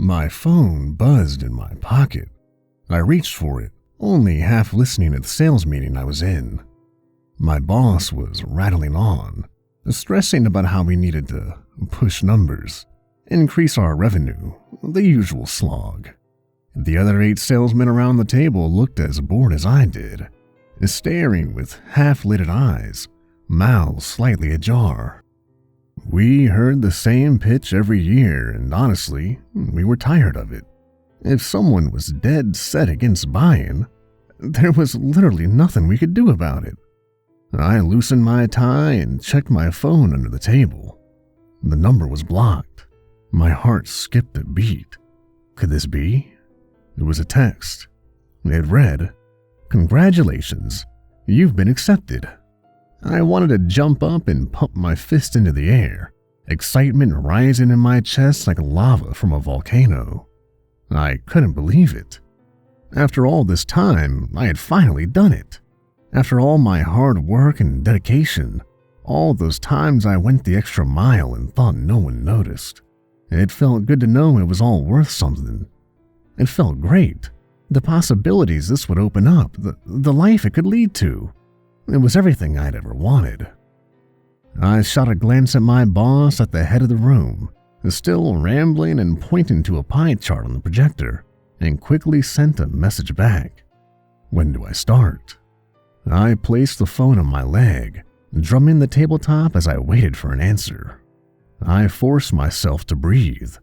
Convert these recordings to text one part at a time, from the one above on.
My phone buzzed in my pocket. I reached for it, only half listening to the sales meeting I was in. My boss was rattling on, stressing about how we needed to push numbers, increase our revenue, the usual slog. The other 8 salesmen around the table looked as bored as I did, staring with half-lidded eyes, mouths slightly ajar. We heard the same pitch every year, and honestly, we were tired of it. If someone was dead set against buying, there was literally nothing we could do about it. I loosened my tie and checked my phone under the table. The number was blocked. My heart skipped a beat. Could this be? It was a text. It read, "Congratulations, you've been accepted." I wanted to jump up and pump my fist into the air, excitement rising in my chest like lava from a volcano. I couldn't believe it. After all this time, I had finally done it. After all my hard work and dedication, all those times I went the extra mile and thought no one noticed. It felt good to know it was all worth something. It felt great. The possibilities this would open up, the life it could lead to. It was everything I'd ever wanted. I shot a glance at my boss at the head of the room, still rambling and pointing to a pie chart on the projector, and quickly sent a message back. When do I start? I placed the phone on my leg, drumming the tabletop as I waited for an answer. I forced myself to breathe.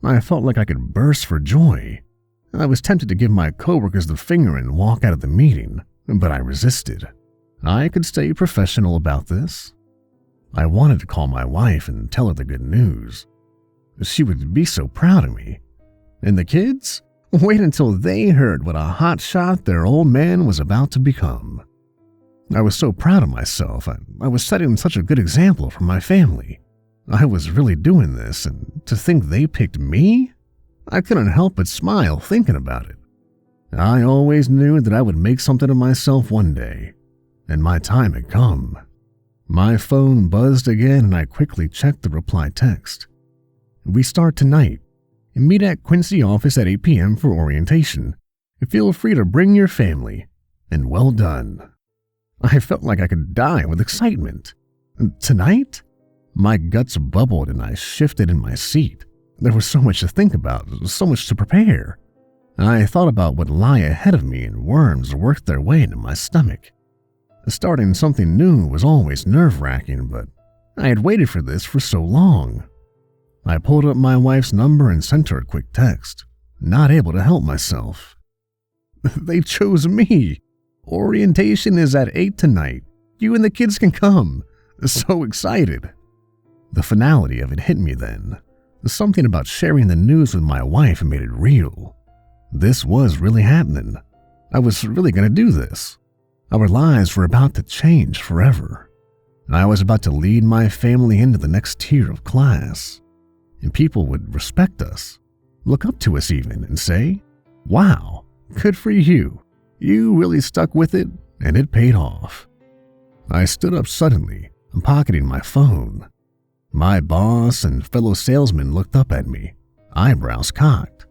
I felt like I could burst for joy. I was tempted to give my coworkers the finger and walk out of the meeting, but I resisted. I could stay professional about this. I wanted to call my wife and tell her the good news. She would be so proud of me. And the kids? Wait until they heard what a hotshot their old man was about to become. I was so proud of myself. I was setting such a good example for my family. I was really doing this, and to think they picked me? I couldn't help but smile thinking about it. I always knew that I would make something of myself one day, and my time had come. My phone buzzed again and I quickly checked the reply text. "We start tonight. Meet at Quincy office at 8 p.m. for orientation. Feel free to bring your family, and well done." I felt like I could die with excitement. Tonight? My guts bubbled and I shifted in my seat. There was so much to think about, so much to prepare. I thought about what lay ahead of me and worms worked their way into my stomach. Starting something new was always nerve-wracking, but I had waited for this for so long. I pulled up my wife's number and sent her a quick text, not able to help myself. They chose me. Orientation is at 8 tonight. You and the kids can come. So excited. The finality of it hit me then. Something about sharing the news with my wife made it real. This was really happening. I was really going to do this. Our lives were about to change forever. I was about to lead my family into the next tier of class. And people would respect us, look up to us even, and say, "Wow, good for you. You really stuck with it, and it paid off." I stood up suddenly, pocketing my phone. My boss and fellow salesmen looked up at me, eyebrows cocked.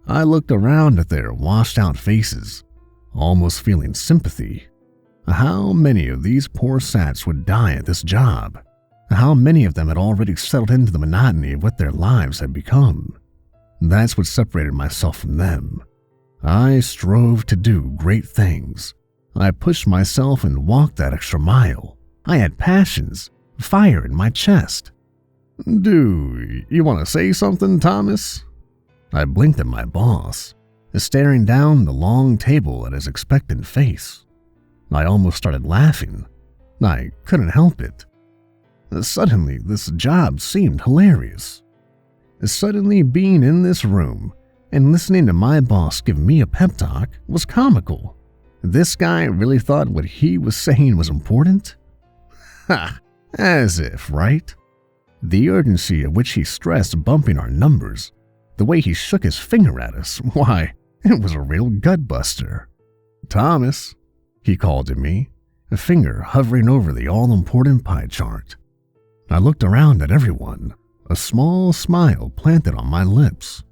I looked around at their washed-out faces, almost feeling sympathy. How many of these poor sats would die at this job? How many of them had already settled into the monotony of what their lives had become? That's what separated myself from them. I strove to do great things. I pushed myself and walked that extra mile. I had passions, fire in my chest. "Do you want to say something, Thomas?" I blinked at my boss, staring down the long table at his expectant face. I almost started laughing. I couldn't help it. Suddenly, this job seemed hilarious. Suddenly, being in this room and listening to my boss give me a pep talk was comical. This guy really thought what he was saying was important? Ha! As if, right? The urgency at which he stressed bumping our numbers, the way he shook his finger at us, why, it was a real gut-buster. "Thomas," he called to me, a finger hovering over the all-important pie chart. I looked around at everyone, a small smile planted on my lips.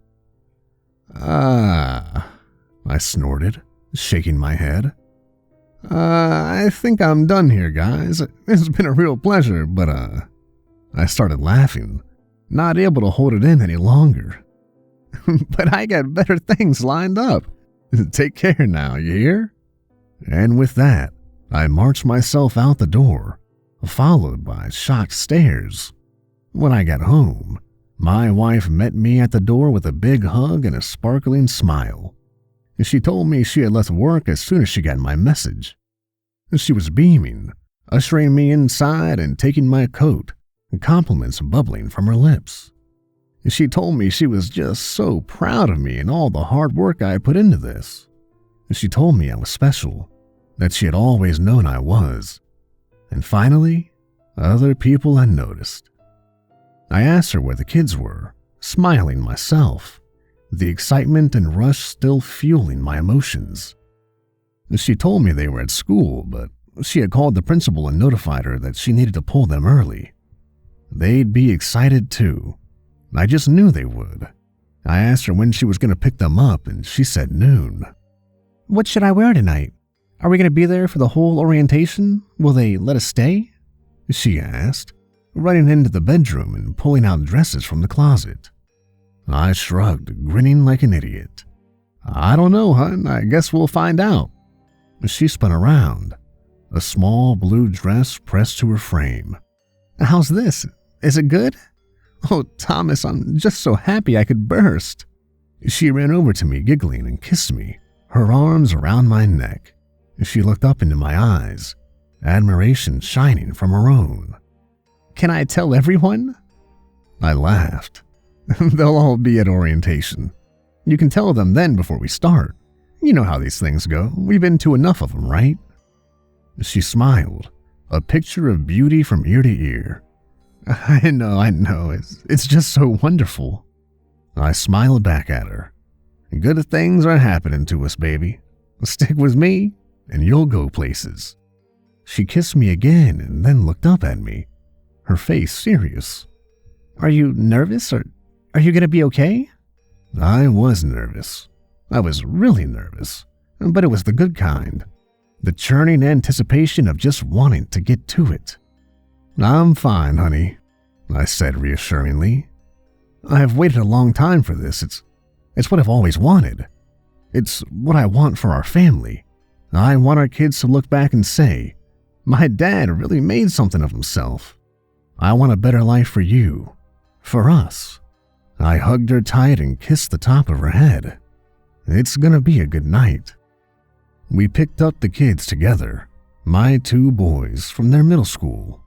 I snorted, shaking my head. I think I'm done here, guys. It's been a real pleasure, but I started laughing, not able to hold it in any longer. But I got better things lined up. Take care now, you hear? And with that, I marched myself out the door, followed by shocked stares. When I got home, my wife met me at the door with a big hug and a sparkling smile. She told me she had left work as soon as she got my message. She was beaming, ushering me inside and taking my coat, compliments bubbling from her lips. She told me she was just so proud of me and all the hard work I had put into this. She told me I was special, that she had always known I was. And finally, other people had noticed. I asked her where the kids were, smiling myself, the excitement and rush still fueling my emotions. She told me they were at school, but she had called the principal and notified her that she needed to pull them early. They'd be excited too. I just knew they would. I asked her when she was going to pick them up, and she said noon. What should I wear tonight? Are we going to be there for the whole orientation? Will they let us stay? She asked, running into the bedroom and pulling out dresses from the closet. I shrugged, grinning like an idiot. I don't know, hon. I guess we'll find out. She spun around, a small blue dress pressed to her frame. How's this? Is it good? Oh, Thomas, I'm just so happy I could burst. She ran over to me, giggling, and kissed me, her arms around my neck. She looked up into my eyes, admiration shining from her own. Can I tell everyone? I laughed. They'll all be at orientation. You can tell them then before we start. You know how these things go. We've been to enough of them, right? She smiled, a picture of beauty from ear to ear. I know. It's just so wonderful. I smiled back at her. Good things are happening to us, baby. Stick with me, and you'll go places. She kissed me again and then looked up at me, her face serious. Are you nervous, or are you going to be okay? I was nervous. I was really nervous, but it was the good kind. The churning anticipation of just wanting to get to it. I'm fine, honey, I said reassuringly. I have waited a long time for this. It's what I've always wanted. It's what I want for our family. I want our kids to look back and say, my dad really made something of himself. I want a better life for you, for us. I hugged her tight and kissed the top of her head. It's gonna be a good night. We picked up the kids together, my two boys from their middle school.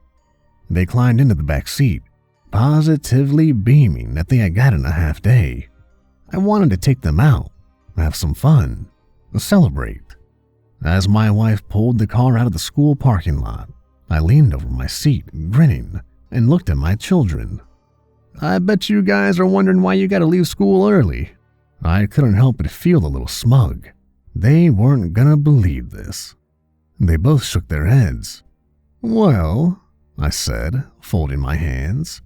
They climbed into the back seat, positively beaming that they had gotten a half day. I wanted to take them out, have some fun, celebrate. As my wife pulled the car out of the school parking lot, I leaned over my seat, grinning, and looked at my children. I bet you guys are wondering why you gotta leave school early. I couldn't help but feel a little smug. They weren't gonna believe this. They both shook their heads. Well, I said, folding my hands,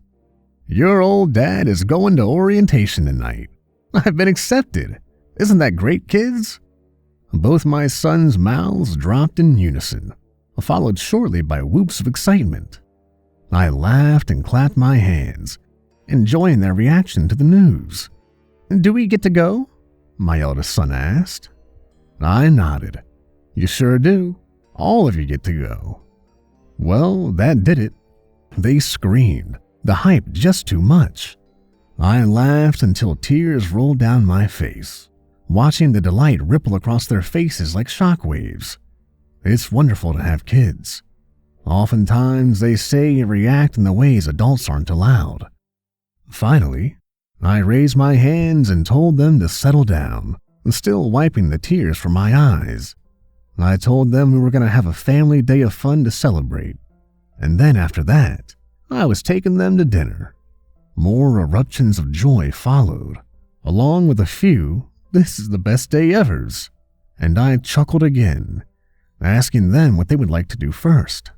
your old dad is going to orientation tonight. I've been accepted. Isn't that great, kids? Both my sons' mouths dropped in unison, followed shortly by whoops of excitement. I laughed and clapped my hands, enjoying their reaction to the news. Do we get to go? My eldest son asked. I nodded. You sure do. All of you get to go. Well, that did it. They screamed, the hype just too much. I laughed until tears rolled down my face, watching the delight ripple across their faces like shockwaves. It's wonderful to have kids. Oftentimes they say and react in the ways adults aren't allowed. Finally, I raised my hands and told them to settle down, still wiping the tears from my eyes. I told them we were going to have a family day of fun to celebrate, and then after that, I was taking them to dinner. More eruptions of joy followed, along with a few, "This is the best day ever's," and I chuckled again, asking them what they would like to do first.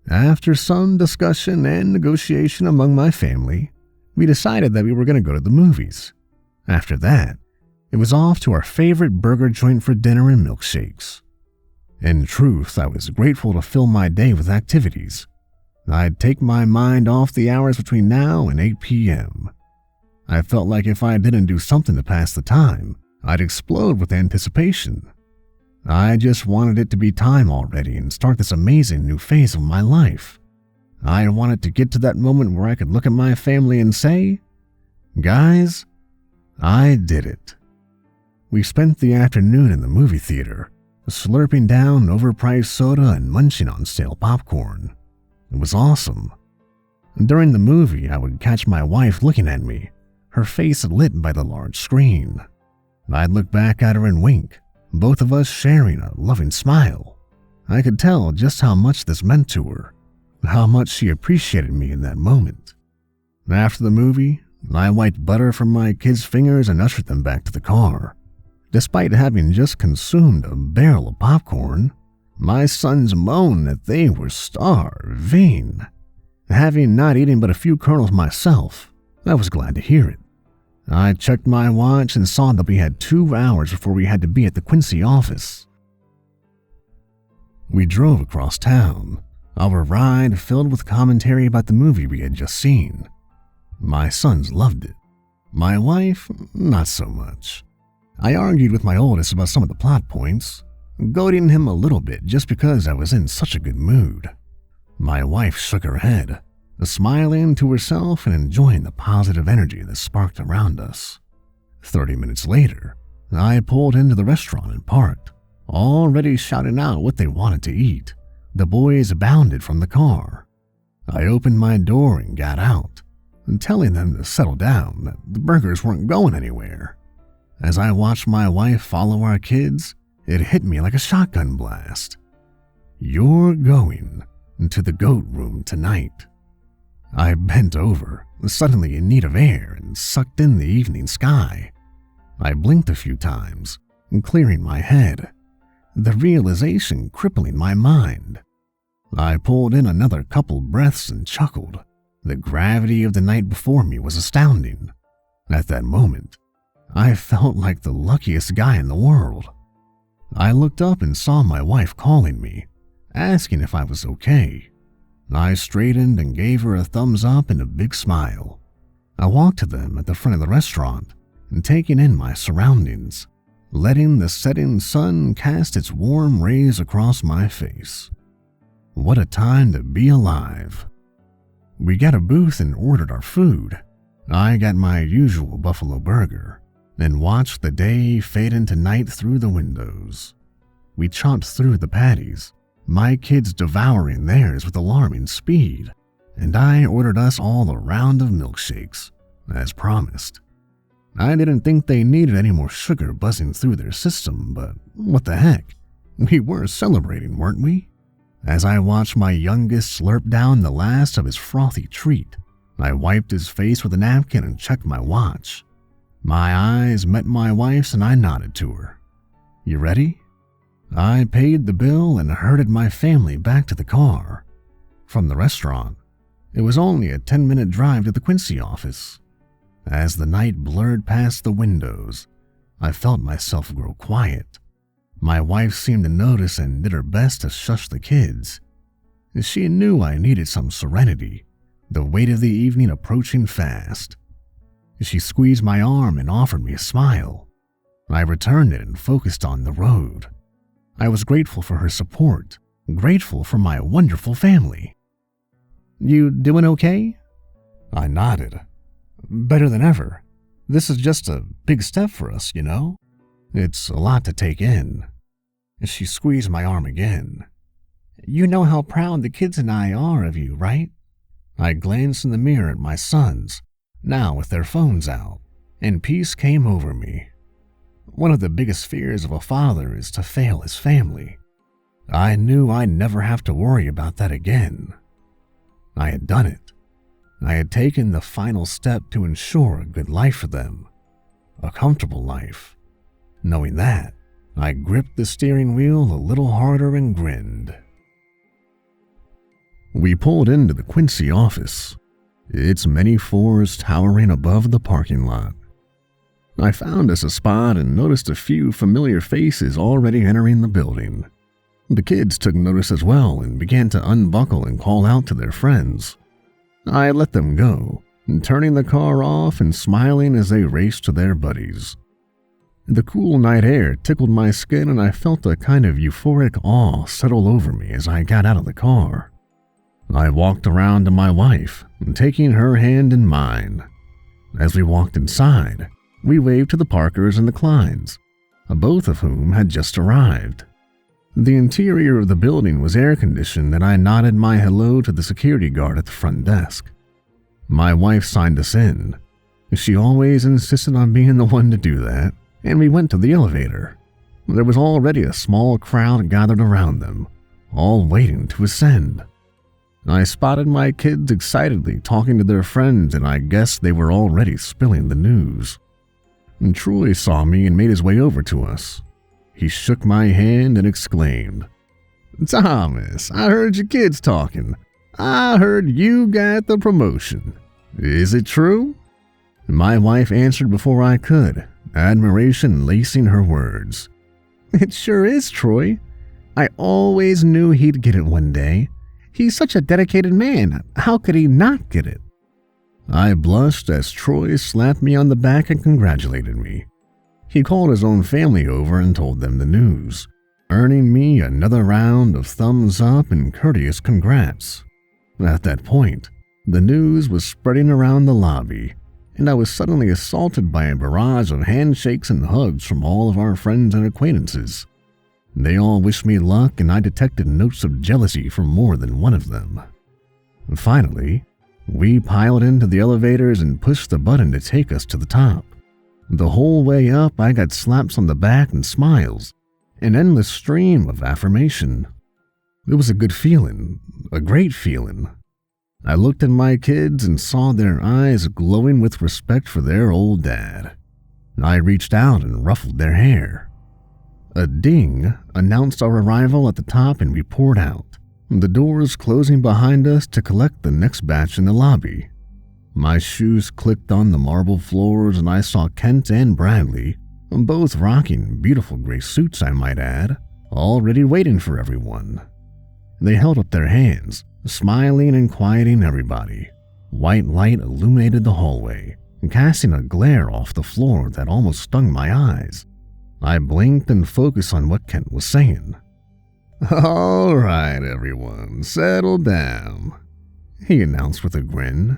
After some discussion and negotiation among my family, we decided that we were going to go to the movies. After that, It was off to our favorite burger joint for dinner and milkshakes. In truth, I was grateful to fill my day with activities. I'd take my mind off the hours between now and 8 p.m. I felt like if I didn't do something to pass the time, I'd explode with anticipation. I just wanted it to be time already and start this amazing new phase of my life. I wanted to get to that moment where I could look at my family and say, "Guys, I did it." We spent the afternoon in the movie theater, slurping down overpriced soda and munching on stale popcorn. It was awesome. During the movie, I would catch my wife looking at me, her face lit by the large screen. I'd look back at her and wink, both of us sharing a loving smile. I could tell just how much this meant to her, how much she appreciated me in that moment. After the movie, I wiped butter from my kids' fingers and ushered them back to the car. Despite having just consumed a barrel of popcorn, my sons moaned that they were starving. Having not eaten but a few kernels myself, I was glad to hear it. I checked my watch and saw that we had 2 hours before we had to be at the Quincy office. We drove across town, our ride filled with commentary about the movie we had just seen. My sons loved it. My wife, not so much. I argued with my oldest about some of the plot points, goading him a little bit just because I was in such a good mood. My wife shook her head, smiling to herself and enjoying the positive energy that sparked around us. 30 minutes later, I pulled into the restaurant and parked, already shouting out what they wanted to eat. The boys bounded from the car. I opened my door and got out, telling them to settle down, that the burgers weren't going anywhere. As I watched my wife follow our kids, it hit me like a shotgun blast. "You're going to the goat room tonight." I bent over, suddenly in need of air, and sucked in the evening sky. I blinked a few times, clearing my head, the realization crippling my mind. I pulled in another couple breaths and chuckled. The gravity of the night before me was astounding. At that moment, I felt like the luckiest guy in the world. I looked up and saw my wife calling me, asking if I was okay. I straightened and gave her a thumbs up and a big smile. I walked to them at the front of the restaurant and taking in my surroundings, letting the setting sun cast its warm rays across my face. What a time to be alive. We got a booth and ordered our food. I got my usual buffalo burger and watched the day fade into night through the windows. We chomped through the patties, my kids devouring theirs with alarming speed, and I ordered us all a round of milkshakes, as promised. I didn't think they needed any more sugar buzzing through their system, but what the heck? We were celebrating, weren't we? As I watched my youngest slurp down the last of his frothy treat, I wiped his face with a napkin and checked my watch. My eyes met my wife's and I nodded to her. "You ready?" I paid the bill and herded my family back to the car. From the restaurant, it was only a 10-minute drive to the Quincy office. As the night blurred past the windows, I felt myself grow quiet. My wife seemed to notice and did her best to shush the kids. She knew I needed some serenity, the weight of the evening approaching fast. She squeezed my arm and offered me a smile. I returned it and focused on the road. I was grateful for her support, grateful for my wonderful family. "You doing okay?" I nodded. "Better than ever. This is just a big step for us, you know? It's a lot to take in." She squeezed my arm again. "You know how proud the kids and I are of you, right?" I glanced in the mirror at my sons, now with their phones out, and peace came over me. One of the biggest fears of a father is to fail his family. I knew I'd never have to worry about that again. I had done it. I had taken the final step to ensure a good life for them, a comfortable life. Knowing that, I gripped the steering wheel a little harder and grinned. We pulled into the Quincy office, its many floors towering above the parking lot. I found us a spot and noticed a few familiar faces already entering the building. The kids took notice as well and began to unbuckle and call out to their friends. I let them go, turning the car off and smiling as they raced to their buddies. The cool night air tickled my skin and I felt a kind of euphoric awe settle over me as I got out of the car. I walked around to my wife, taking her hand in mine. As we walked inside, we waved to the Parkers and the Kleins, both of whom had just arrived. The interior of the building was air-conditioned and I nodded my hello to the security guard at the front desk. My wife signed us in. She always insisted on being the one to do that, and we went to the elevator. There was already a small crowd gathered around them, all waiting to ascend. I spotted my kids excitedly talking to their friends, and I guessed they were already spilling the news. And Troy saw me and made his way over to us. He shook my hand and exclaimed, "Thomas, I heard your kids talking. I heard you got the promotion. Is it true?" My wife answered before I could, admiration lacing her words. "It sure is, Troy. I always knew he'd get it one day. He's such a dedicated man. How could he not get it?" I blushed as Troy slapped me on the back and congratulated me. He called his own family over and told them the news, earning me another round of thumbs up and courteous congrats. At that point, the news was spreading around the lobby, and I was suddenly assaulted by a barrage of handshakes and hugs from all of our friends and acquaintances. They all wished me luck, and I detected notes of jealousy from more than one of them. Finally, we piled into the elevators and pushed the button to take us to the top. The whole way up, I got slaps on the back and smiles, an endless stream of affirmation. It was a good feeling, a great feeling. I looked at my kids and saw their eyes glowing with respect for their old dad. I reached out and ruffled their hair. A ding announced our arrival at the top and we poured out, the doors closing behind us to collect the next batch in the lobby. My shoes clicked on the marble floors and I saw Kent and Bradley, both rocking beautiful gray suits I might add, already waiting for everyone. They held up their hands, smiling and quieting everybody. White light illuminated the hallway, casting a glare off the floor that almost stung my eyes. I blinked and focused on what Kent was saying. "All right, everyone, settle down," he announced with a grin.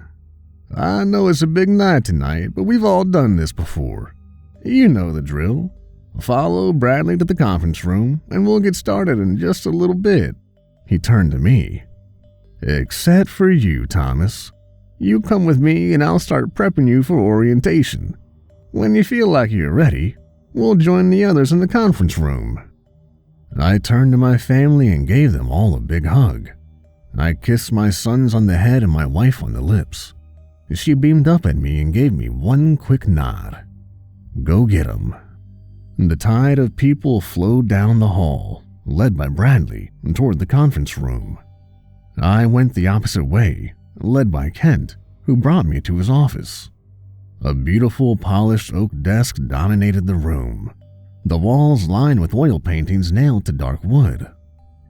"I know it's a big night tonight, but we've all done this before. You know the drill. Follow Bradley to the conference room, and we'll get started in just a little bit." He turned to me. "Except for you, Thomas. You come with me and I'll start prepping you for orientation. When you feel like you're ready, we'll join the others in the conference room." I turned to my family and gave them all a big hug. I kissed my sons on the head and my wife on the lips. She beamed up at me and gave me one quick nod. Go get 'em. The tide of people flowed down the hall, led by Bradley, toward the conference room. I went the opposite way, led by Kent, who brought me to his office. A beautiful polished oak desk dominated the room, the walls lined with oil paintings nailed to dark wood.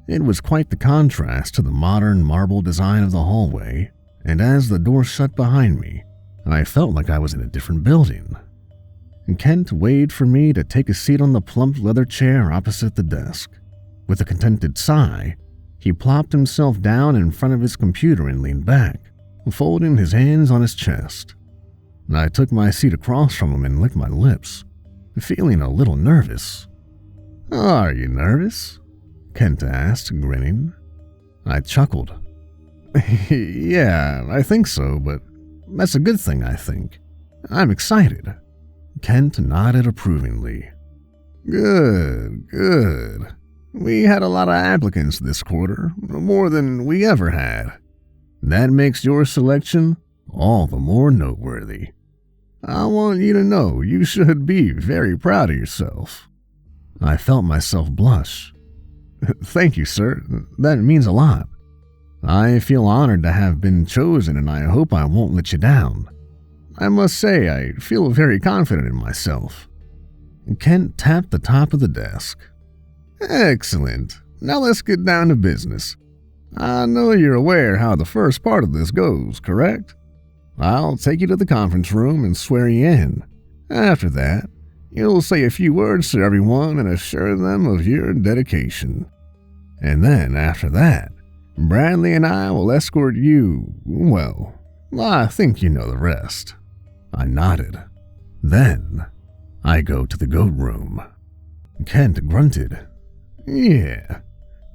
It was quite the contrast to the modern marble design of the hallway, and as the door shut behind me, I felt like I was in a different building. Kent waved for me to take a seat on the plump leather chair opposite the desk. With a contented sigh, he plopped himself down in front of his computer and leaned back, folding his hands on his chest. I took my seat across from him and licked my lips, feeling a little nervous. "Are you nervous?" Kent asked, grinning. I chuckled. "Yeah, I think so, but that's a good thing, I think. I'm excited." Kent nodded approvingly. "Good, good. We had a lot of applicants this quarter, more than we ever had. That makes your selection all the more noteworthy. I want you to know you should be very proud of yourself." I felt myself blush. "Thank you, sir. That means a lot. I feel honored to have been chosen and I hope I won't let you down. I must say I feel very confident in myself." Kent tapped the top of the desk. "Excellent. Now let's get down to business. I know you're aware how the first part of this goes, correct? I'll take you to the conference room and swear you in. After that, you'll say a few words to everyone and assure them of your dedication. And then after that, Bradley and I will escort you, well, I think you know the rest." I nodded. "Then I go to the goat room." Kent grunted. "Yeah,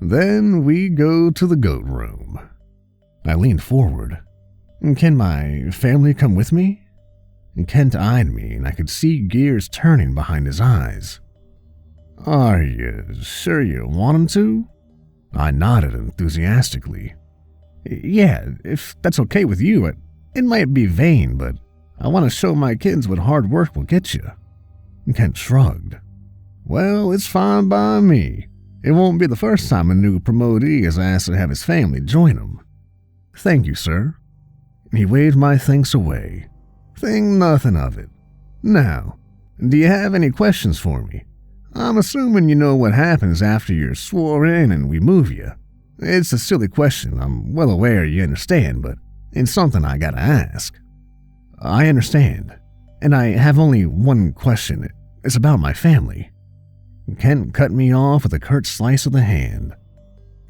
then we go to the goat room." I leaned forward. "Can my family come with me?" Kent eyed me, and I could see gears turning behind his eyes. "Are you sure you want them to?" I nodded enthusiastically. "Yeah, if that's okay with you. It might be vain, but I want to show my kids what hard work will get you." Kent shrugged. "Well, it's fine by me. It won't be the first time a new promotee is asked to have his family join him." "Thank you, sir." He waved my thanks away. "Think nothing of it. Now, do you have any questions for me? I'm assuming you know what happens after you're sworn in and we move you. It's a silly question, I'm well aware you understand, but it's something I gotta ask." "I understand, and I have only one question. It's about my family." Kent cut me off with a curt slice of the hand.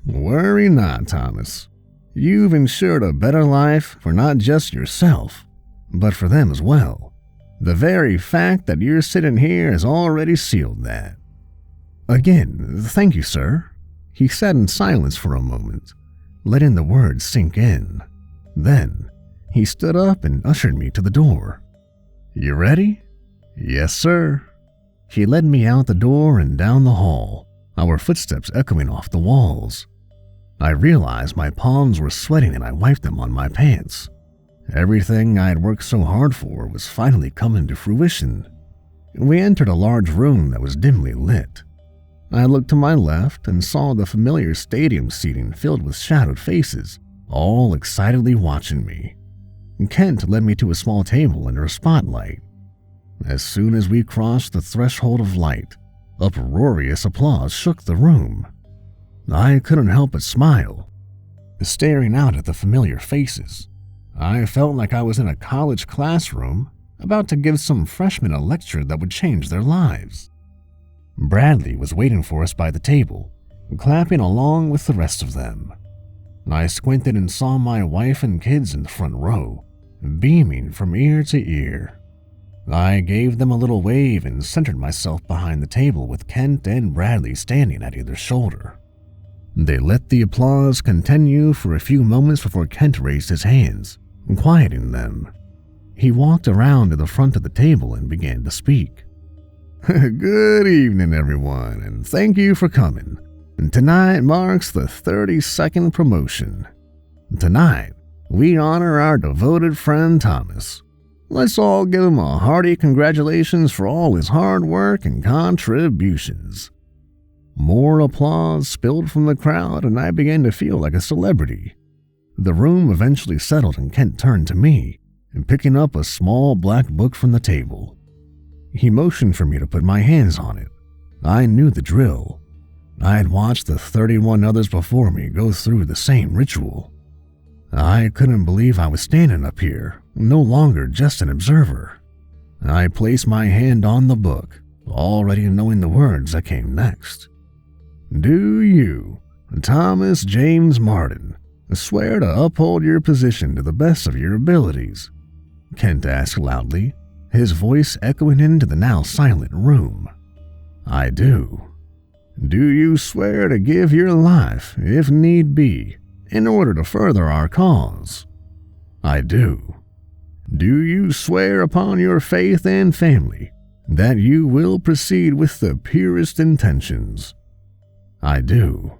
"Worry not, Thomas. You've ensured a better life for not just yourself, but for them as well. The very fact that you're sitting here has already sealed that." "Again, thank you, sir." He sat in silence for a moment, letting the words sink in. Then he stood up and ushered me to the door. "You ready?" "Yes, sir." He led me out the door and down the hall, our footsteps echoing off the walls. I realized my palms were sweating and I wiped them on my pants. Everything I had worked so hard for was finally coming to fruition. We entered a large room that was dimly lit. I looked to my left and saw the familiar stadium seating filled with shadowed faces, all excitedly watching me. Kent led me to a small table under a spotlight. As soon as we crossed the threshold of light, uproarious applause shook the room. I couldn't help but smile, staring out at the familiar faces. I felt like I was in a college classroom, about to give some freshmen a lecture that would change their lives. Bradley was waiting for us by the table, clapping along with the rest of them. I squinted and saw my wife and kids in the front row, beaming from ear to ear. I gave them a little wave and centered myself behind the table with Kent and Bradley standing at either shoulder. They let the applause continue for a few moments before Kent raised his hands, quieting them. He walked around to the front of the table and began to speak. "Good evening, everyone, and thank you for coming. Tonight marks the 32nd promotion. Tonight, we honor our devoted friend Thomas. Let's all give him a hearty congratulations for all his hard work and contributions." More applause spilled from the crowd, and I began to feel like a celebrity. The room eventually settled, and Kent turned to me, and picking up a small black book from the table. He motioned for me to put my hands on it. I knew the drill. I had watched the 31 others before me go through the same ritual. I couldn't believe I was standing up here, no longer just an observer. I placed my hand on the book, already knowing the words that came next. "Do you, Thomas James Martin, swear to uphold your position to the best of your abilities?" Kent asked loudly, his voice echoing into the now silent room. "I do." "Do you swear to give your life, if need be, in order to further our cause?" "I do." "Do you swear upon your faith and family that you will proceed with the purest intentions?" "I do."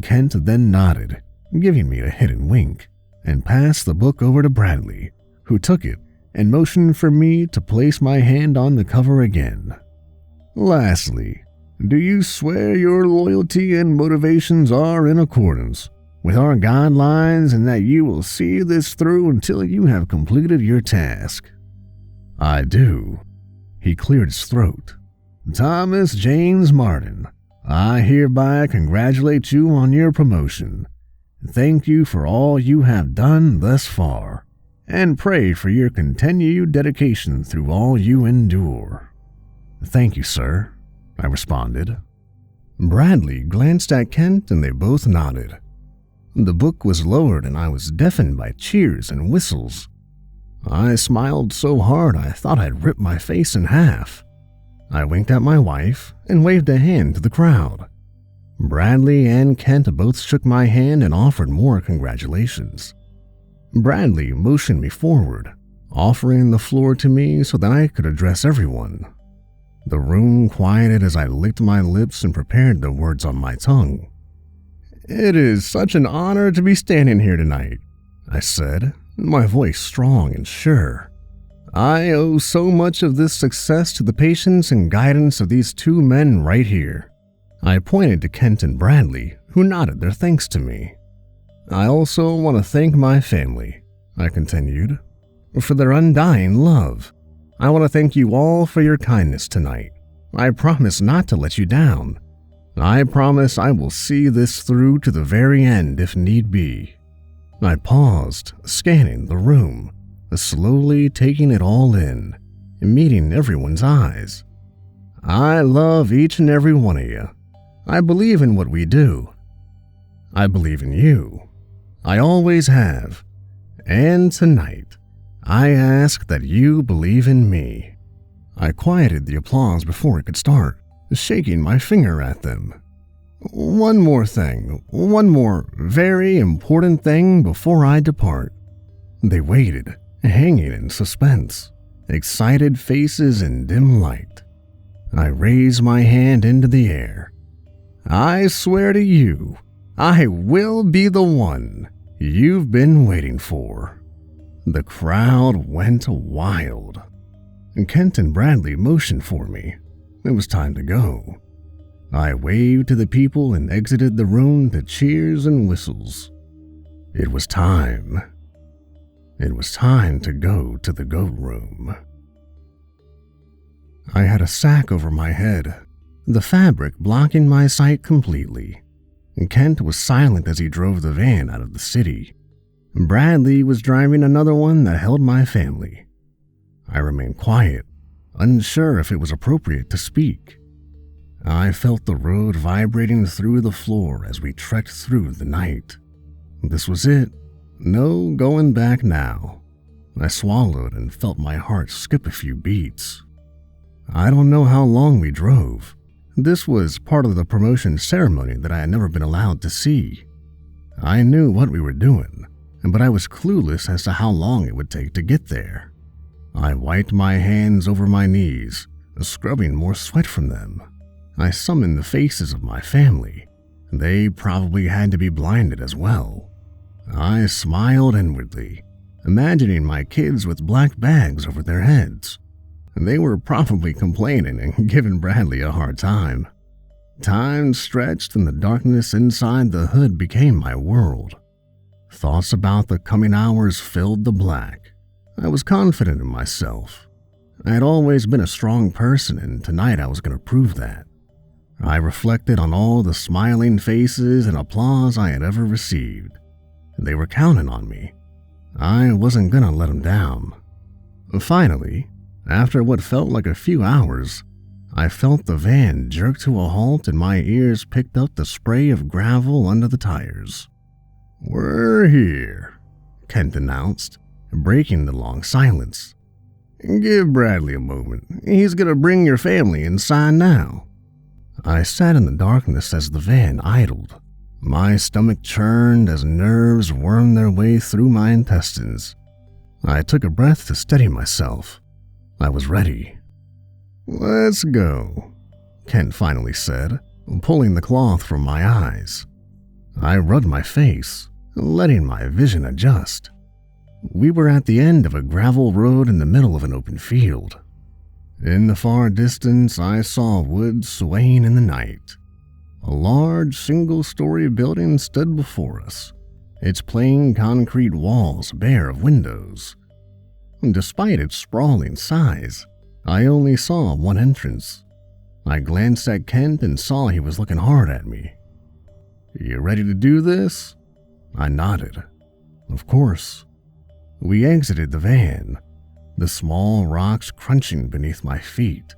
Kent then nodded, giving me a hidden wink, and passed the book over to Bradley, who took it and motioned for me to place my hand on the cover again. "Lastly, do you swear your loyalty and motivations are in accordance with our guidelines and that you will see this through until you have completed your task?" I do. He cleared his throat. Thomas James Martin, I hereby congratulate you on your promotion. Thank you for all you have done thus far, and pray for your continued dedication through all you endure. Thank you, sir, I responded. Bradley glanced at Kent and they both nodded. The book was lowered and I was deafened by cheers and whistles. I smiled so hard I thought I'd rip my face in half. I winked at my wife and waved a hand to the crowd. Bradley and Kent both shook my hand and offered more congratulations. Bradley motioned me forward, offering the floor to me so that I could address everyone. The room quieted as I licked my lips and prepared the words on my tongue. It is such an honor to be standing here tonight, I said, my voice strong and sure. I owe so much of this success to the patience and guidance of these two men right here. I pointed to Kent and Bradley, who nodded their thanks to me. I also want to thank my family, I continued, for their undying love. I want to thank you all for your kindness tonight. I promise not to let you down. I promise I will see this through to the very end if need be. I paused, scanning the room, slowly taking it all in, meeting everyone's eyes. I love each and every one of you. I believe in what we do. I believe in you. I always have. And tonight, I ask that you believe in me. I quieted the applause before it could start, shaking my finger at them. One more thing, one more very important thing before I depart. They waited, hanging in suspense, excited faces in dim light. I raised my hand into the air. I swear to you, I will be the one you've been waiting for. The crowd went wild. Kent and Bradley motioned for me. It was time to go. I waved to the people and exited the room to cheers and whistles. It was time. It was time to go to the goat room. I had a sack over my head, the fabric blocking my sight completely. Kent was silent as he drove the van out of the city. Bradley was driving another one that held my family. I remained quiet, unsure if it was appropriate to speak. I felt the road vibrating through the floor as we trekked through the night. This was it. No going back now. I swallowed and felt my heart skip a few beats. I don't know how long we drove. This was part of the promotion ceremony that I had never been allowed to see. I knew what we were doing, but I was clueless as to how long it would take to get there. I wiped my hands over my knees, scrubbing more sweat from them. I summoned the faces of my family. They probably had to be blinded as well. I smiled inwardly, imagining my kids with black bags over their heads. They were probably complaining and giving Bradley a hard time. Time stretched and the darkness inside the hood became my world. Thoughts about the coming hours filled the black. I was confident in myself. I had always been a strong person, and tonight I was going to prove that. I reflected on all the smiling faces and applause I had ever received. They were counting on me. I wasn't going to let them down. Finally, after what felt like a few hours, I felt the van jerk to a halt and my ears picked up the spray of gravel under the tires. "We're here," Kent announced, breaking the long silence. "Give Bradley a moment. He's going to bring your family inside now." I sat in the darkness as the van idled. My stomach churned as nerves wormed their way through my intestines. I took a breath to steady myself. I was ready. "Let's go," Kent finally said, pulling the cloth from my eyes. I rubbed my face, letting my vision adjust. We were at the end of a gravel road in the middle of an open field. In the far distance, I saw wood swaying in the night. A large single-story building stood before us, its plain concrete walls bare of windows. Despite its sprawling size, I only saw one entrance. I glanced at Kent and saw he was looking hard at me. "You ready to do this?" I nodded. Of course. We exited the van, the small rocks crunching beneath my feet.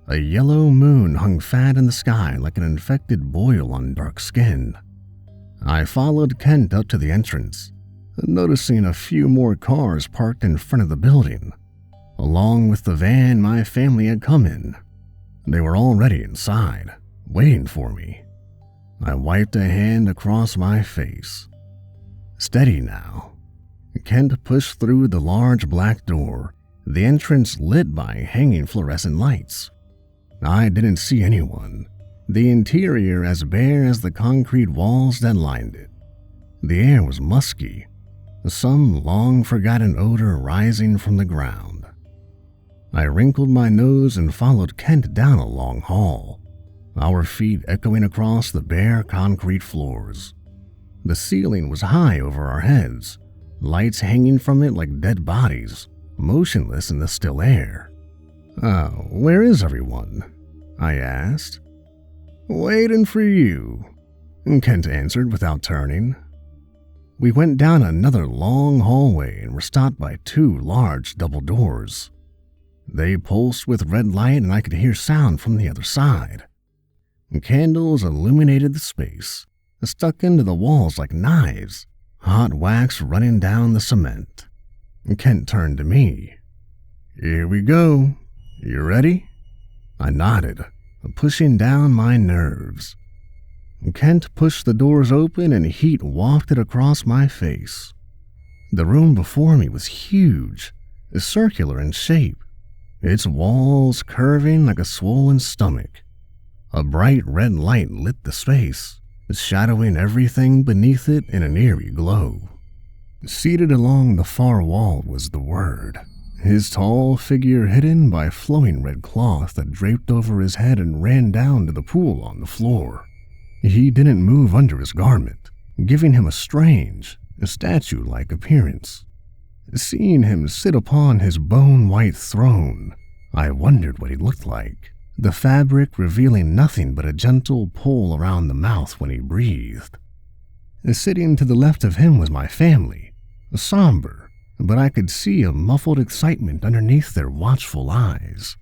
A yellow moon hung fat in the sky like an infected boil on dark skin. I followed Kent up to the entrance, noticing a few more cars parked in front of the building, along with the van my family had come in. They were already inside, waiting for me. I wiped a hand across my face. Steady now. Kent pushed through the large black door, the entrance lit by hanging fluorescent lights. I didn't see anyone, the interior as bare as the concrete walls that lined it. The air was musky, some long-forgotten odor rising from the ground. I wrinkled my nose and followed Kent down a long hall, our feet echoing across the bare concrete floors. The ceiling was high over our heads, lights hanging from it like dead bodies, motionless in the still air. Where is everyone?" I asked. "Waiting for you," Kent answered without turning. We went down another long hallway and were stopped by two large double doors. They pulsed with red light and I could hear sound from the other side. Candles illuminated the space, stuck into the walls like knives, hot wax running down the cement. Kent turned to me. "Here we go. You ready?" I nodded, pushing down my nerves. Kent pushed the doors open and heat wafted across my face. The room before me was huge, circular in shape, its walls curving like a swollen stomach. A bright red light lit the space, shadowing everything beneath it in an eerie glow. Seated along the far wall was the Word, his tall figure hidden by flowing red cloth that draped over his head and ran down to the pool on the floor. He didn't move under his garment, giving him a strange, statue-like appearance. Seeing him sit upon his bone-white throne, I wondered what he looked like, the fabric revealing nothing but a gentle pull around the mouth when he breathed. Sitting to the left of him was my family, somber, but I could see a muffled excitement underneath their watchful eyes.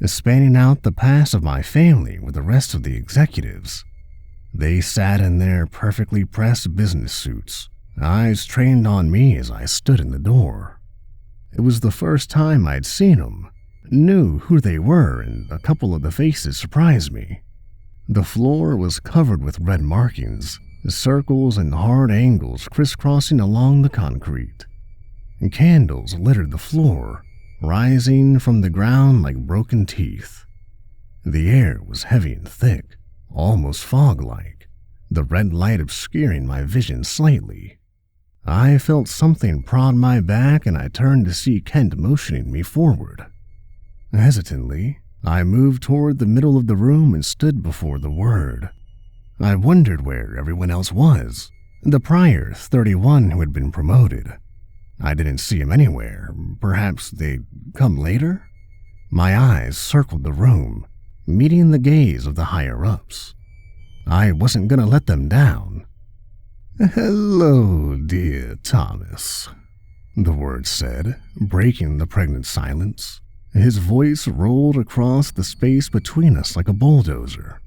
Spanning out the past of my family were the rest of the executives. They sat in their perfectly pressed business suits, eyes trained on me as I stood in the door. It was the first time I'd seen them, knew who they were, and a couple of the faces surprised me. The floor was covered with red markings, circles and hard angles crisscrossing along the concrete. Candles littered the floor, rising from the ground like broken teeth. The air was heavy and thick, almost fog-like, the red light obscuring my vision slightly. I felt something prod my back and I turned to see Kent motioning me forward. Hesitantly, I moved toward the middle of the room and stood before the Word. I wondered where everyone else was, the prior 31 who had been promoted. I didn't see him anywhere. Perhaps they'd come later? My eyes circled the room, meeting the gaze of the higher-ups. I wasn't going to let them down. "Hello, dear Thomas," the Word said, breaking the pregnant silence. His voice rolled across the space between us like a bulldozer.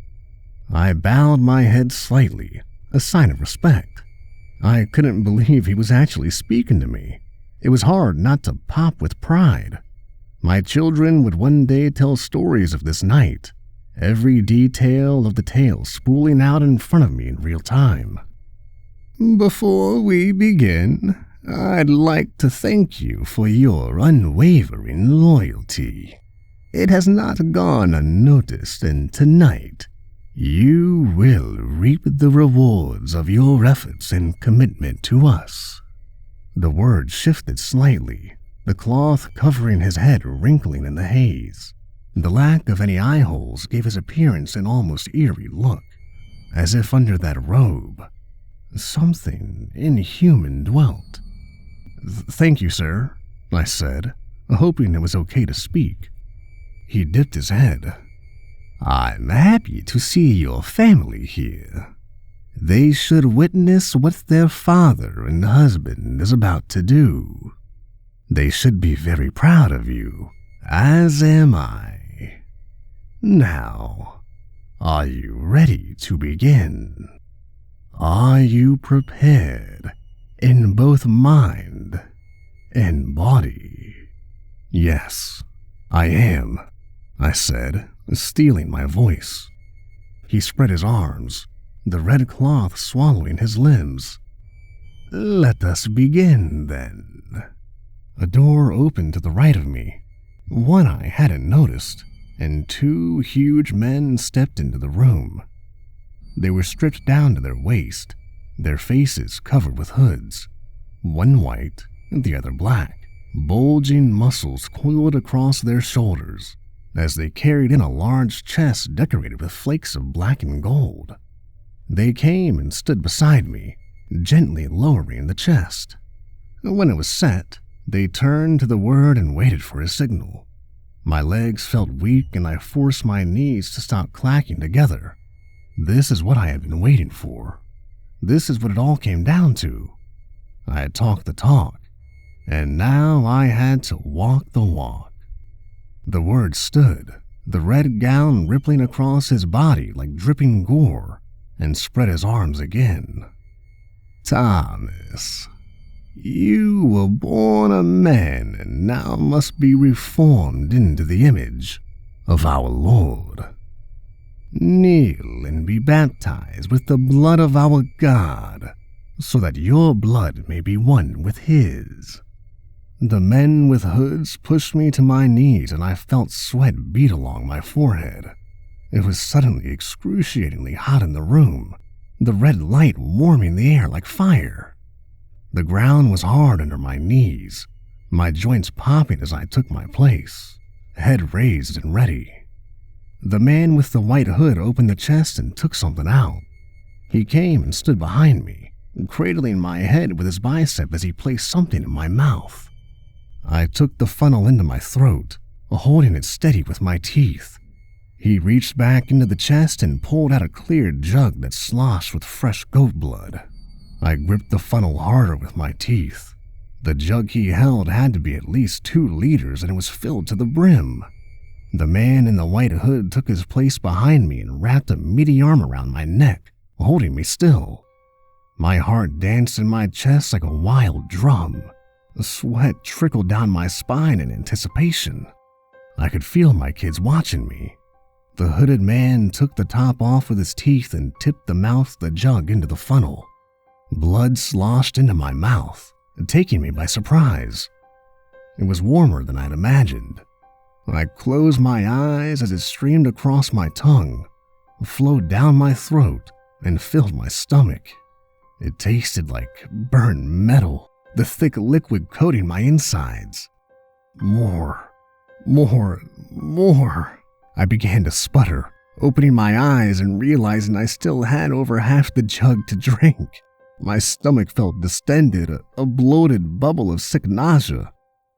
I bowed my head slightly, a sign of respect. I couldn't believe he was actually speaking to me. It was hard not to pop with pride. My children would one day tell stories of this night, every detail of the tale spooling out in front of me in real time. "Before we begin, I'd like to thank you for your unwavering loyalty. It has not gone unnoticed, and tonight, you will reap the rewards of your efforts and commitment to us." The Word shifted slightly, the cloth covering his head wrinkling in the haze. The lack of any eye holes gave his appearance an almost eerie look, as if under that robe, something inhuman dwelt. "Thank you, sir," I said, hoping it was okay to speak. He dipped his head. I'm happy to see your family here. They should witness what their father and husband is about to do. They should be very proud of you, as am I. Now, are you ready to begin? Are you prepared in both mind and body? Yes, I am, I said, stealing my voice. He spread his arms, the red cloth swallowing his limbs. Let us begin, then. A door opened to the right of me, one I hadn't noticed, and two huge men stepped into the room. They were stripped down to their waist, their faces covered with hoods, one white and the other black. Bulging muscles coiled across their shoulders as they carried in a large chest decorated with flakes of black and gold. They came and stood beside me, gently lowering the chest. When it was set, they turned to the word and waited for a signal. My legs felt weak and I forced my knees to stop clacking together. This is what I had been waiting for. This is what it all came down to. I had talked the talk, and now I had to walk the walk. The word stood, the red gown rippling across his body like dripping gore, and spread his arms again. Thomas, you were born a man and now must be reformed into the image of our Lord. Kneel and be baptized with the blood of our God, so that your blood may be one with his. The men with hoods pushed me to my knees and I felt sweat beat along my forehead. It was suddenly excruciatingly hot in the room, the red light warming the air like fire. The ground was hard under my knees, my joints popping as I took my place, head raised and ready. The man with the white hood opened the chest and took something out. He came and stood behind me, cradling my head with his bicep as he placed something in my mouth. I took the funnel into my throat, holding it steady with my teeth. He reached back into the chest and pulled out a clear jug that sloshed with fresh goat blood. I gripped the funnel harder with my teeth. The jug he held had to be at least 2 liters and it was filled to the brim. The man in the white hood took his place behind me and wrapped a meaty arm around my neck, holding me still. My heart danced in my chest like a wild drum. The sweat trickled down my spine in anticipation. I could feel my kids watching me. The hooded man took the top off with his teeth and tipped the mouth of the jug into the funnel. Blood sloshed into my mouth, taking me by surprise. It was warmer than I'd imagined. I closed my eyes as it streamed across my tongue, flowed down my throat, and filled my stomach. It tasted like burnt metal, the thick liquid coating my insides. More. I began to sputter, opening my eyes and realizing I still had over half the jug to drink. My stomach felt distended, a bloated bubble of sick nausea.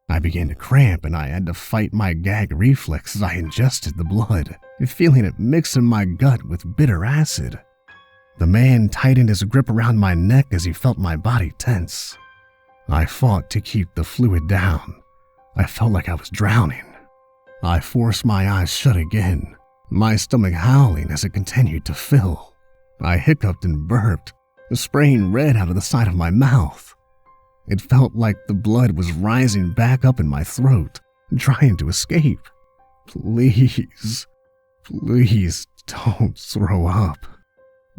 I began to cramp and I had to fight my gag reflex as I ingested the blood, feeling it mix in my gut with bitter acid. The man tightened his grip around my neck as he felt my body tense. I fought to keep the fluid down. I felt like I was drowning. I forced my eyes shut again, my stomach howling as it continued to fill. I hiccuped and burped, spraying red out of the side of my mouth. It felt like the blood was rising back up in my throat, trying to escape. Please don't throw up.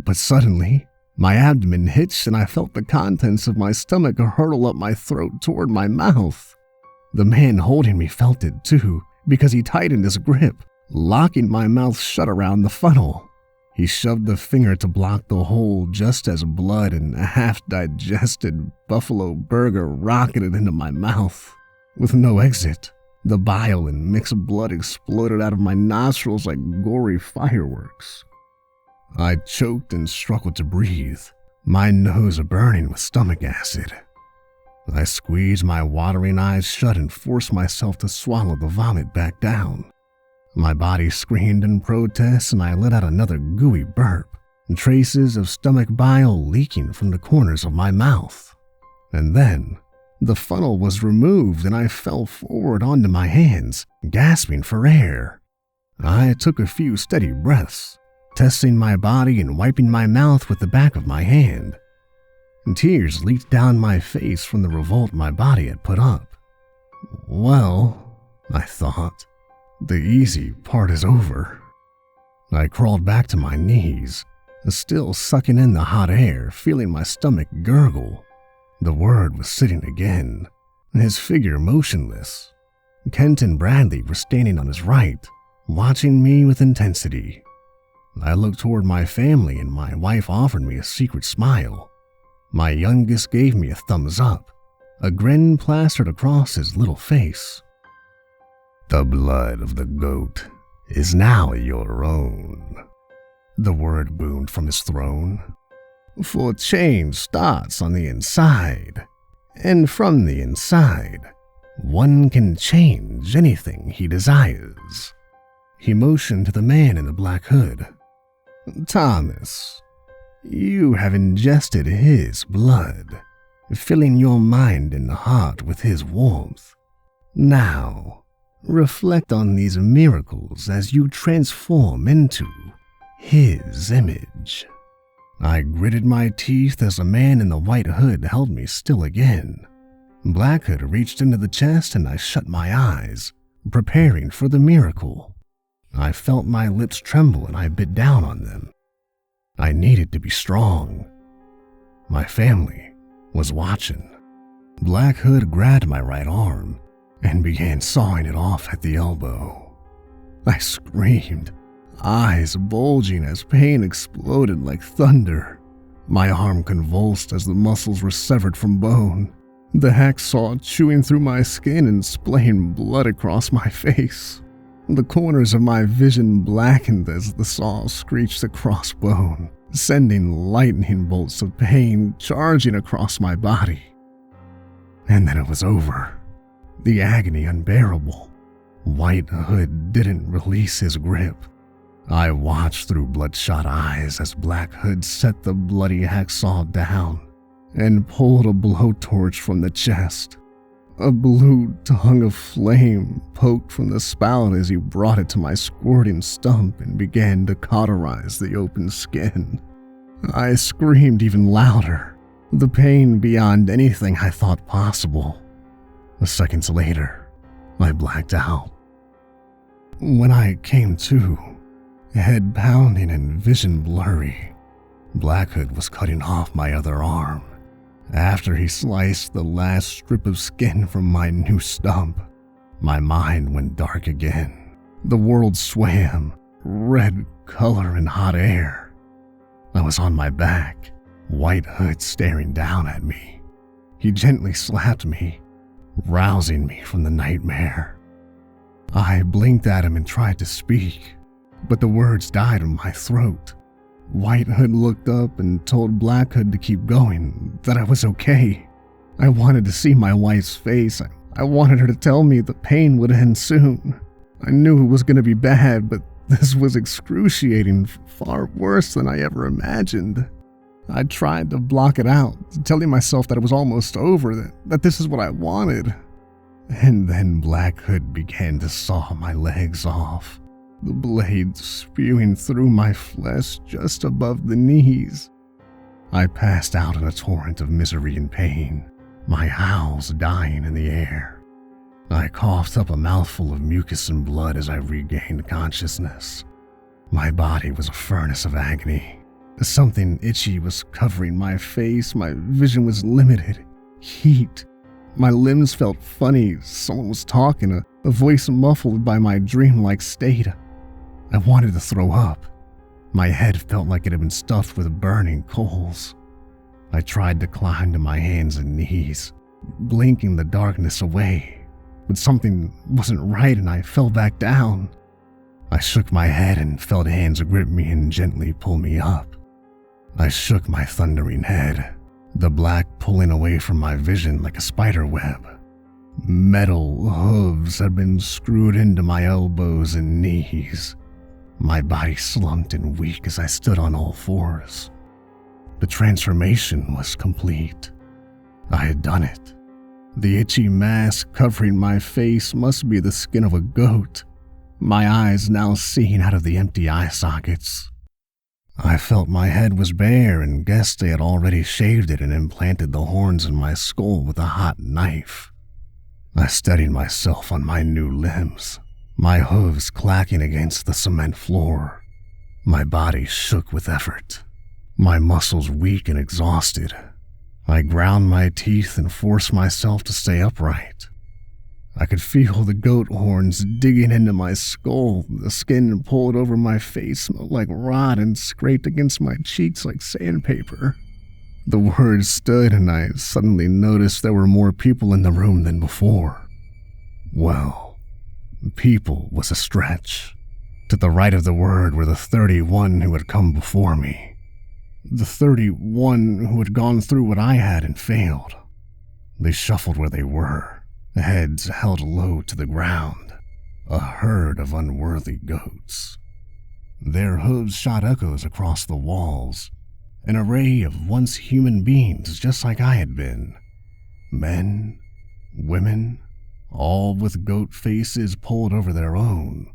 But suddenly, my abdomen hitched and I felt the contents of my stomach hurtle up my throat toward my mouth. The man holding me felt it too, because he tightened his grip, locking my mouth shut around the funnel. He shoved the finger to block the hole just as blood and a half-digested buffalo burger rocketed into my mouth. With no exit, the bile and mixed blood exploded out of my nostrils like gory fireworks. I choked and struggled to breathe, my nose burning with stomach acid. I squeezed my watering eyes shut and forced myself to swallow the vomit back down. My body screamed in protest and I let out another gooey burp, traces of stomach bile leaking from the corners of my mouth. And then, the funnel was removed and I fell forward onto my hands, gasping for air. I took a few steady breaths, testing my body and wiping my mouth with the back of my hand. Tears leaked down my face from the revolt my body had put up. Well, I thought, the easy part is over. I crawled back to my knees, still sucking in the hot air, feeling my stomach gurgle. The Word was sitting again, his figure motionless. Kent and Bradley were standing on his right, watching me with intensity. I looked toward my family and my wife offered me a secret smile. My youngest gave me a thumbs up, a grin plastered across his little face. The blood of the goat is now your own, the Word boomed from his throne. For change starts on the inside, and from the inside, one can change anything he desires. He motioned to the man in the black hood. Thomas, you have ingested his blood, filling your mind and heart with his warmth. Now, reflect on these miracles as you transform into his image. I gritted my teeth as the man in the white hood held me still again. Black Hood reached into the chest and I shut my eyes, preparing for the miracle. I felt my lips tremble and I bit down on them. I needed to be strong. My family was watching. Black Hood grabbed my right arm and began sawing it off at the elbow. I screamed, eyes bulging as pain exploded like thunder. My arm convulsed as the muscles were severed from bone, the hacksaw chewing through my skin and splaying blood across my face. The corners of my vision blackened as the saw screeched across bone, sending lightning bolts of pain charging across my body. And then it was over. The agony unbearable. White Hood didn't release his grip. I watched through bloodshot eyes as Black Hood set the bloody hacksaw down and pulled a blowtorch from the chest. A blue tongue of flame poked from the spout as he brought it to my squirting stump and began to cauterize the open skin. I screamed even louder, the pain beyond anything I thought possible. Seconds later, I blacked out. When I came to, head pounding and vision blurry, Black Hood was cutting off my other arm. After he sliced the last strip of skin from my new stump, my mind went dark again. The world swam, red color and hot air. I was on my back, White Hood staring down at me. He gently slapped me, rousing me from the nightmare. I blinked at him and tried to speak, but the words died in my throat. White Hood looked up and told Black Hood to keep going, that I was okay. I wanted to see my wife's face. I wanted her to tell me the pain would end soon. I knew it was going to be bad, but this was excruciating, far worse than I ever imagined. I tried to block it out, telling myself that it was almost over, that this is what I wanted. And then Black Hood began to saw my legs off, the blade spewing through my flesh just above the knees. I passed out in a torrent of misery and pain, my howls dying in the air. I coughed up a mouthful of mucus and blood as I regained consciousness. My body was a furnace of agony. Something itchy was covering my face, my vision was limited. Heat. My limbs felt funny, someone was talking, a voice muffled by my dreamlike state. I wanted to throw up. My head felt like it had been stuffed with burning coals. I tried to climb to my hands and knees, blinking the darkness away, but something wasn't right and I fell back down. I shook my head and felt hands grip me and gently pull me up. I shook my thundering head, the black pulling away from my vision like a spider web. Metal hooves had been screwed into my elbows and knees. My body slumped and weak as I stood on all fours. The transformation was complete. I had done it. The itchy mask covering my face must be the skin of a goat, my eyes now seeing out of the empty eye sockets. I felt my head was bare and guessed they had already shaved it and implanted the horns in my skull with a hot knife. I steadied myself on my new limbs, my hooves clacking against the cement floor. My body shook with effort, my muscles weak and exhausted. I ground my teeth and forced myself to stay upright. I could feel the goat horns digging into my skull. The skin pulled over my face smelled like rot and scraped against my cheeks like sandpaper. The words stood, and I suddenly noticed there were more people in the room than before. Well, people was a stretch. To the right of the word were the 31 who had come before me. The 31 who had gone through what I had and failed. They shuffled where they were, heads held low to the ground, a herd of unworthy goats. Their hooves shot echoes across the walls, an array of once human beings just like I had been. Men, women, all with goat faces pulled over their own,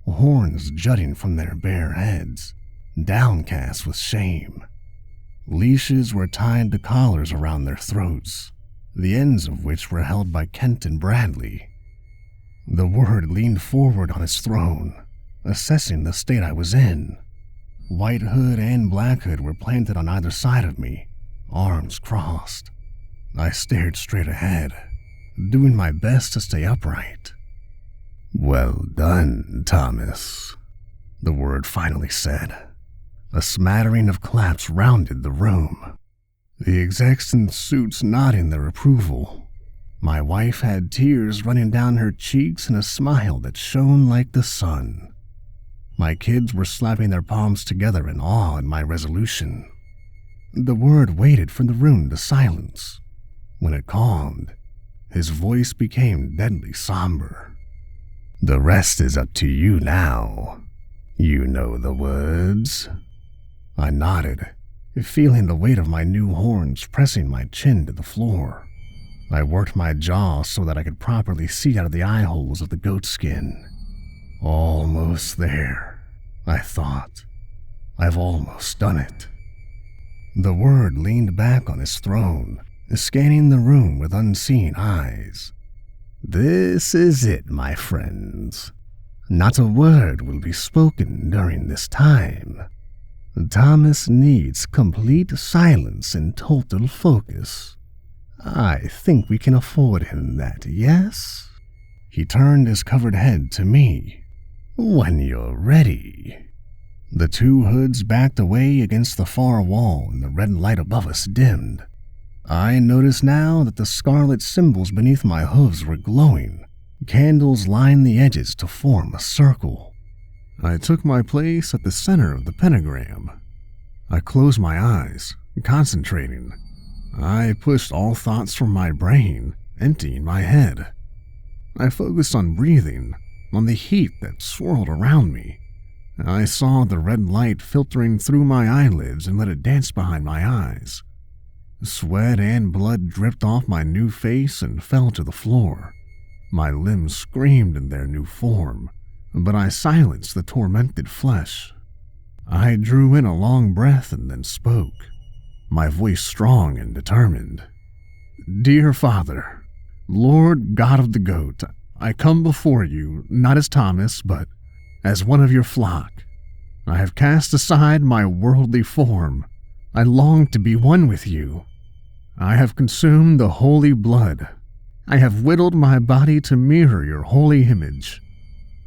horns jutting from their bare heads, downcast with shame. Leashes were tied to collars around their throats, the ends of which were held by Kent and Bradley. The word leaned forward on his throne, assessing the state I was in. White Hood and Black Hood were planted on either side of me, arms crossed. I stared straight ahead, doing my best to stay upright. "Well done, Thomas," the word finally said. A smattering of claps rounded the room, the execs in suits nodding their approval. My wife had tears running down her cheeks and a smile that shone like the sun. My kids were slapping their palms together in awe at my resolution. The word waited for the room to silence. When it calmed, his voice became deadly somber. "The rest is up to you now. You know the words." I nodded, feeling the weight of my new horns pressing my chin to the floor. I worked my jaw so that I could properly see out of the eye holes of the goat skin. Almost there, I thought. I've almost done it. The word leaned back on his throne, scanning the room with unseeing eyes. "This is it, my friends. Not a word will be spoken during this time. Thomas needs complete silence and total focus. I think we can afford him that, yes?" He turned his covered head to me. "When you're ready." The two hoods backed away against the far wall and the red light above us dimmed. I noticed now that the scarlet symbols beneath my hooves were glowing. Candles lined the edges to form a circle. I took my place at the center of the pentagram. I closed my eyes, concentrating. I pushed all thoughts from my brain, emptying my head. I focused on breathing, on the heat that swirled around me. I saw the red light filtering through my eyelids and let it dance behind my eyes. Sweat and blood dripped off my new face and fell to the floor. My limbs screamed in their new form, but I silenced the tormented flesh. I drew in a long breath and then spoke, my voice strong and determined. "Dear Father, Lord God of the Goat, I come before you not as Thomas, but as one of your flock. I have cast aside my worldly form. I long to be one with you. I have consumed the holy blood. I have whittled my body to mirror your holy image.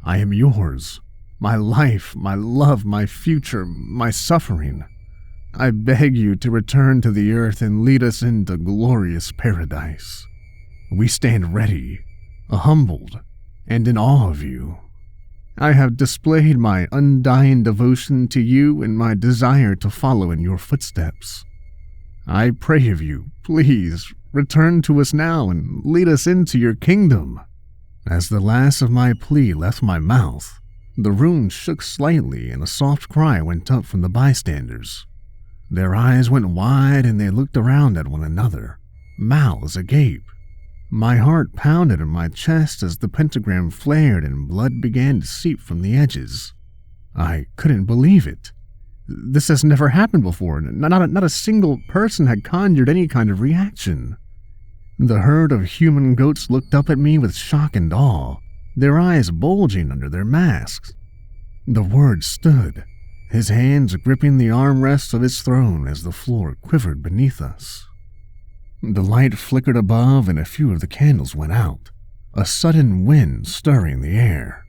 I am yours, my life, my love, my future, my suffering. I beg you to return to the earth and lead us into glorious paradise. We stand ready, humbled, and in awe of you. I have displayed my undying devotion to you and my desire to follow in your footsteps. I pray of you, please, return to us now and lead us into your kingdom." As the last of my plea left my mouth, the room shook slightly and a soft cry went up from the bystanders. Their eyes went wide and they looked around at one another, mouths agape. My heart pounded in my chest as the pentagram flared and blood began to seep from the edges. I couldn't believe it. This has never happened before. Not a single person had conjured any kind of reaction. The herd of human goats looked up at me with shock and awe, their eyes bulging under their masks. The Word stood, his hands gripping the armrests of his throne as the floor quivered beneath us. The light flickered above and a few of the candles went out, a sudden wind stirring the air.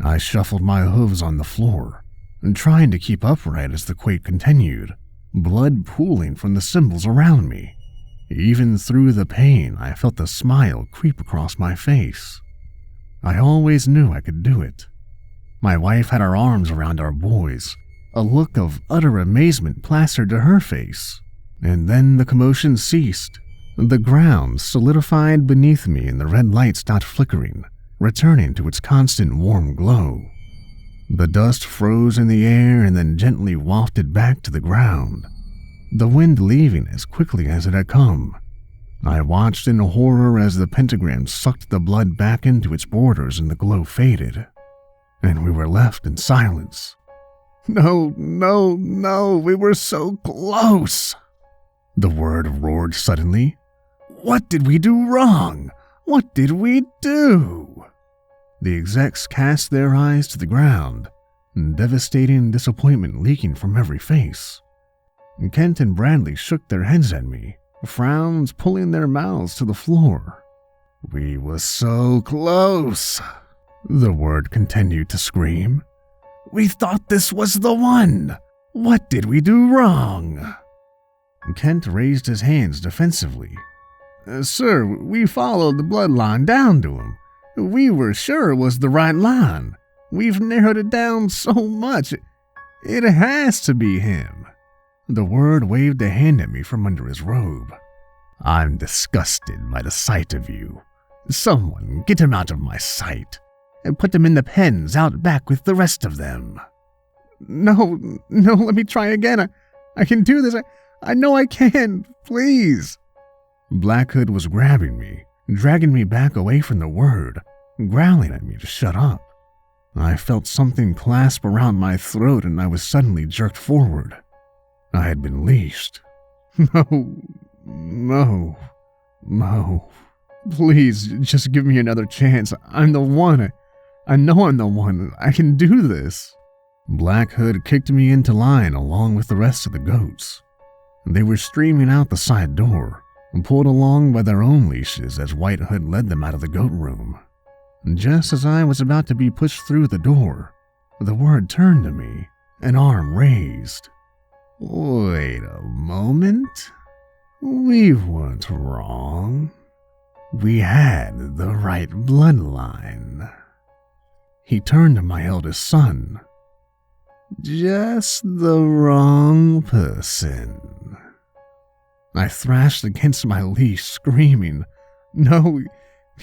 I shuffled my hooves on the floor, trying to keep upright as the quake continued, blood pooling from the symbols around me. Even through the pain, I felt a smile creep across my face. I always knew I could do it. My wife had her arms around our boys, a look of utter amazement plastered to her face. And then the commotion ceased. The ground solidified beneath me and the red light stopped flickering, returning to its constant warm glow. The dust froze in the air and then gently wafted back to the ground, the wind leaving as quickly as it had come. I watched in horror as the pentagram sucked the blood back into its borders and the glow faded, and we were left in silence. No, we were so close. The Word roared suddenly. What did we do wrong? What did we do? The execs cast their eyes to the ground, devastating disappointment leaking from every face. Kent and Bradley shook their heads at me, frowns pulling their mouths to the floor. We were so close, the Word continued to scream. We thought this was the one. What did we do wrong? Kent raised his hands defensively. Sir, we followed the bloodline down to him. We were sure it was the right line. We've narrowed it down so much. It has to be him. The Word waved a hand at me from under his robe. I'm disgusted by the sight of you. Someone get him out of my sight and put him in the pens out back with the rest of them. No, let me try again. I can do this. I know I can. Please. Black Hood was grabbing me, dragging me back away from the Word, growling at me to shut up. I felt something clasp around my throat and I was suddenly jerked forward. I had been leashed. No. Please, just give me another chance. I'm the one. I know I'm the one. I can do this. Black Hood kicked me into line along with the rest of the goats. They were streaming out the side door, pulled along by their own leashes as White Hood led them out of the goat room. Just as I was about to be pushed through the door, the Word turned to me, an arm raised. Wait a moment. We weren't wrong. We had the right bloodline. He turned to my eldest son. Just the wrong person. I thrashed against my leash, screaming, No,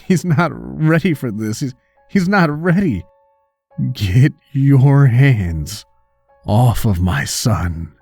he's not ready for this. He's not ready. Get your hands off of my son.